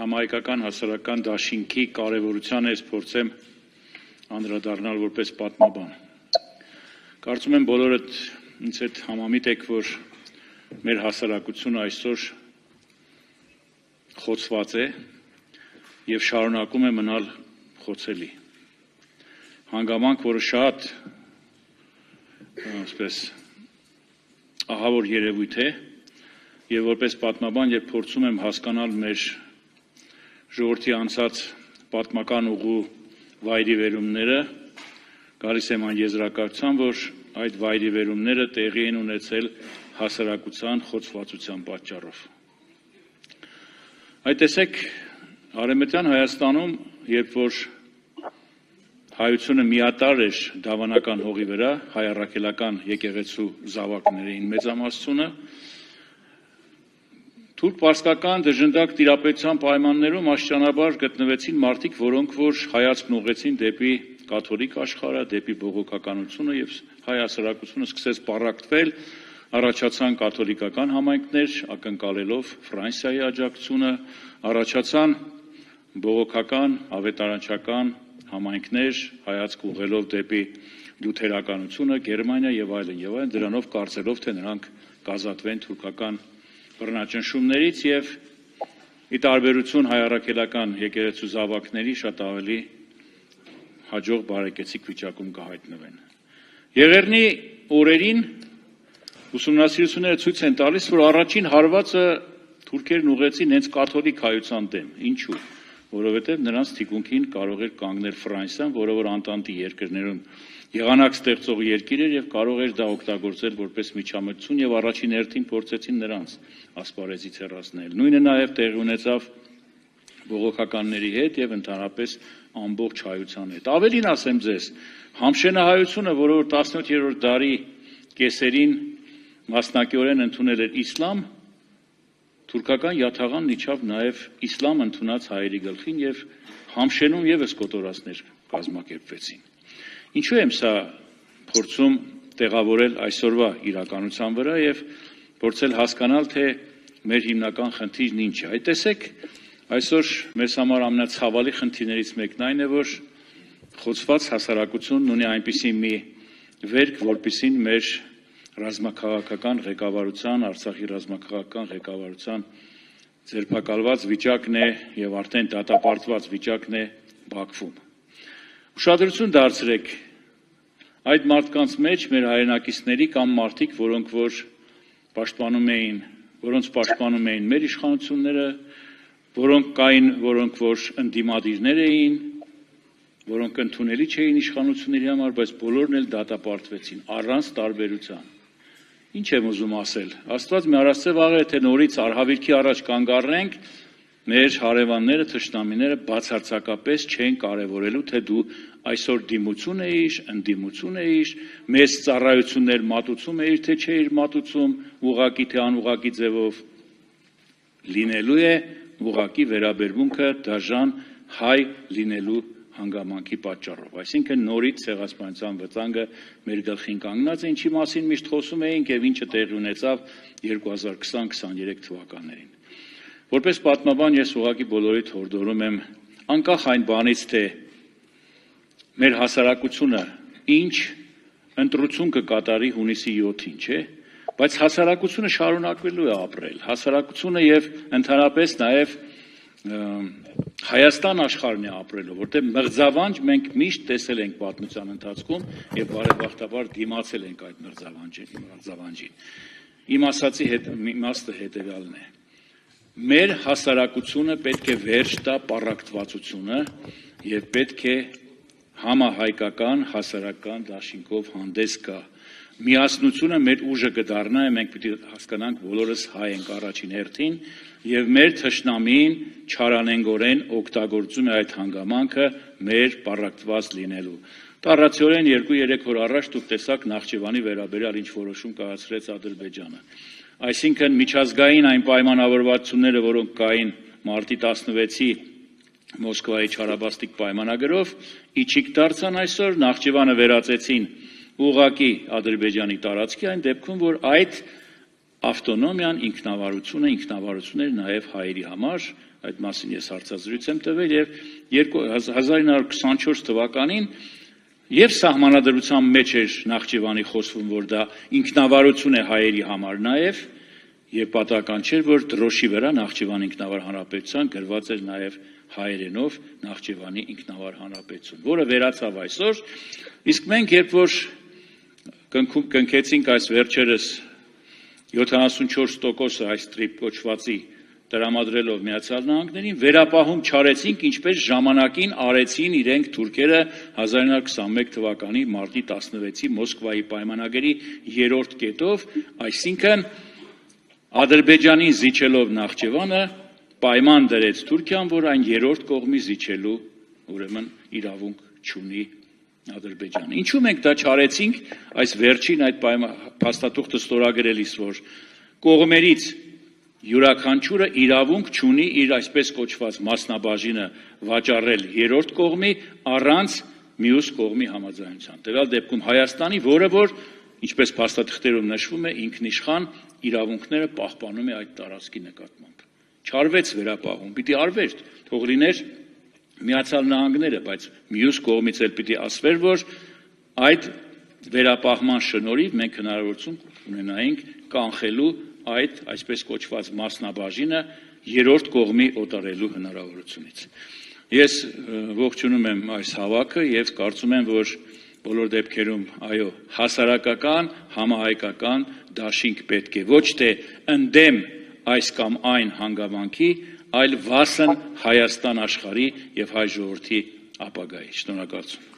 համահայկական հասարակական դաշինքի կարևորության ես փորձեմ անդրադառնալ որպես պատմաբան։ Կարծում եմ բոլորդ ինձ հետ համամիտ եք, որ մեր հասարակությունը այսօր խոցված է եւ շարունակում է մնալ խոցելի։ Հանգամանք, որը շատ ահավոր երևույթ է եւ որպես պատմաբան երբ փորձում եմ հասկանալ մեր ժողովրդի անցած պատմական ուղու վայրիվերումները, գալիս եմ այն եզրակացության, որ այդ վայրիվերումները տեղի են ունեցել հասարակության խոցվածության պատճառով։ Այդ տեսեք, Արևմտյան Հայաստանում, երբ որ հայությունը միատար էր դավանական հողի վրա, հայ առաքելական եկեղեցու զավակներին մեծամասնությունը, թուրք-պարսկական դժնդակ տիրապետության պայմաններում աստիճանաբար գտնվեցին մարդիկ, որոնք որ հայացքն ուղղեցին դեպի կաթոլիկ աշխարհը, դեպի բողոքականությունը եւ հայ հասարակությունը սկսեց պառակտվել, առաջացան կաթոլիկական համայնքներ, ակնկալելով Ֆրանսիայի աջակցությունը, առաջացան բողոքական, ավետարանչական համայնքներ, հայացք ուղղելով դեպի լյութերականությունը, Գերմանիա եւ այլն, դրանով կարծելով, թե նրանք կազատվեն թուրքական բռնաճնշումներից եւ ի տարբերություն հայ առաքելական եկեղեցու զավակների շատ ավելի հաջող բարեկեցիկ վիճակում կհայտնվեն։ Եղեռնի օրերին ուսումնասիրությունները ցույց են տալիս, որ առաջին հարվածը թուրքերն ուղղեցին հենց կաթոլիկ հայության դեմ։ Ինչու՞։ Որովհետև նրանց թիկունքին կարող էր կանգնել Ֆրանսիան, որը որ Անտանտի երկրներում եղանակ ստեղծող երկիր էր եւ կարող էր դա օգտագործել որպես միջամտություն եւ առաջին հերթին փորձեցին նրանց ասպարեզից հեռացնել։ Նույնը նաեւ տեղի ունեցավ բողոքականների հետ եւ ընդհանրապես ամբողջ հայության հետ։ Ավելին ասեմ ձեզ, համշենահայությունը, որը որ 17-րդ դարի կեսերին մասնակիորեն ընդունել էր իսլամ, թուրքական յաթաղանն իջավ նաեւ իսլամ ընդունած հայերի գլխին եւ համշենում եւս կոտորածներ կազմակերպվեցին։ Ինչու եմ սա փորձում տեղավորել այսօրվա իրականության վրա եւ փորձել հասկանալ, թե մեր հիմնական խնդիրն ինչ է։ Այդ տեսեք, այսօր մեզ համար ամենացավալի խնդիրներից մեկն այն է, որ խոցված հասարակությունն ունի այնպիսի մի վերք, որպիսին մեր ռազմաքաղաքական ղեկավարության, Արցախի ռազմաքաղաքական ղեկավարության ձերբակալված վիճակն է եւ արդեն դատապարտված վիճակն է Բաքվում։ Ուշադրություն դարձրեք այդ մարդկանց մեջ մեր հայրենակիցների կամ մարդիկ, որոնք պաշտպանում էին մեր իշխանությունները, որոնք կային, որոնք որ ընդդիմադիրներ էին, որոնք ընդունելի չէին իշխանությունների համար, բայց բոլորն էլ դատապարտվեցին առանց տարբերության։ Ինչ եմ ուզում ասել։ Աստված մի առասցեւ աղ է, թե նորից արհավիրքի առաջ կանգ առնենք, մեր հարևանները, թշնամիները բացարձակապես չեն կարևորելու, թե դու այսօր դիմություն էիր, ընդդիմություն էիր, մեծ ծառայություններ մատուցում էիր, թե չէիր մատուցում, ուղղակի թե անուղղակի ձևով լինելու է ուղղակի վերաբերմունքը դաժան հայ լինելու հանգամանքի պատճառով։ Այսինքն նորից ցեղասպանության վտանգը մեր գլխին կանգնած է, ինչի մասին միշտ խոսում էինք եւ ինչը տեղի ունեցավ 2020-23 թվականներին։ Որպես պատմաբան ես ուղղակի բոլորիդ հորդորում եմ, անկախ այն բանից, թե մեր հասարակությունը ինչ ընտրություն կկատարի հունիսի 7-ին, չէ՞, բայց հասարակությունը շարունակվելու է ապրել, հասարակությունը եւ ընդհանրապես նաեւ Հայաստան աշխարհն է ապրելու, որտեղ մղձավանջ մենք միշտ տեսել ենք պատմության ընթացքում եւ բարեբախտաբար դիմացել ենք այդ մղձավանջին։ Իմ ասացի իմաստը հետեւյալն է. մեր հասարակությունը պետք է վերջ տա պառակտվածությունը եւ պետք է համահայկական հասարակական դաշինքով հանդես գա։ Միասնությունը մեր ուժը կդառնա, մենք պիտի հասկանանք բոլորս հայ ենք առաջին հերթին եւ մեր թշնամին չարանենգորեն օգտագործում է այդ հանգամանքը մեր պառակտված լինելու։ Տառացիորեն 2-3 օր առաջ դուք տեսաք Նախճեվանի վերաբերյալ ինչ որոշում կայացրեց Ադրբեջանը։ Այսինքն միջազգային այն պայմանավորվածությունները, որոնք կային մարտի 16-ի Մոսկվայի չարաբաստիկ պայմանագրով, իջիկ դարձան այսօր, Նախճեվանը վերածեցին ուղղակի Ադրբեջանի տարածքի, այն դեպքում, որ այդ ավտոնոմիան, ինքնավարությունը նաև հայերի համար, այդ մասին ես հարցազրույց եմ տվել եւ 1924 թվականին եւ սահմանադրության մեջ էր Նախճիվանի խոսվում, որ դա ինքնավարություն է հայերի համար նաև եւ պատահական չէր, որ դրոշի վրա Նախճիվանի ինքնավար հանրապետության գրված էր նաև հայերենով Նախճիվանի ինքնավար հանրապետություն, որը վերացավ այսօր, իսկ մենք երբ որ կնքեցինք այս վերջերս 74% այս տրիպ կոչվածի տրամադրելով Միացյալ Նահանգներին, վերապահում չարեցինք, ինչպես ժամանակին արեցին իրենք թուրքերը 1921 թվականի մարտի 16-ի Մոսկվայի պայմանագրի 3-րդ կետով, այսինքն Ադրբեջանին զիջելով Նախճիվանը պայման դրեց Թուրքիան, որ այն 3-րդ կողմի զիջելու ուրեմն իրավունք չունի Ադրբեջանը։ Ինչու մենք դա չարեցինք, այս վերջին այդ փաստաթուղթը ստորագրելիս, որ կողմերից յուրաքանչյուրը իրավունք չունի իր այսպես կոչված մասնաբաժինը վաճառել 3-րդ կողմի առանց մյուս կողմի համաձայնության։ Տվյալ դեպքում Հայաստանի, որը որ ինչպես փաստաթղթերում նշվում է, ինքնիշխան իրավունքները պահպանում է այդ տարածքի նկատմամբ։ Չարվեց վերապահում, պիտի արվեր, թող լիներ Միացյալ Նահանգները, բայց մյուս կողմից էլ պիտի ասվեր, որ այդ վերապահման շնորհիվ մենք հնարավորություն ունենայինք կանխելու այդ այսպես կոչված մասնաբաժինը 3-րդ կողմի օտարելու հնարավորությունից։ Ես ողջունում եմ այս հավաքը եւ կարծում եմ, որ բոլոր դեպքերում, այո, հասարակական, համահայկական դաշինք պետք է ոչ թե ընդդեմ այս կամ այն հանգամանքի, այլ վասն Հայաստան աշխարհի եւ հայ ժողովրդի ապագայի։ Շնորհակալություն։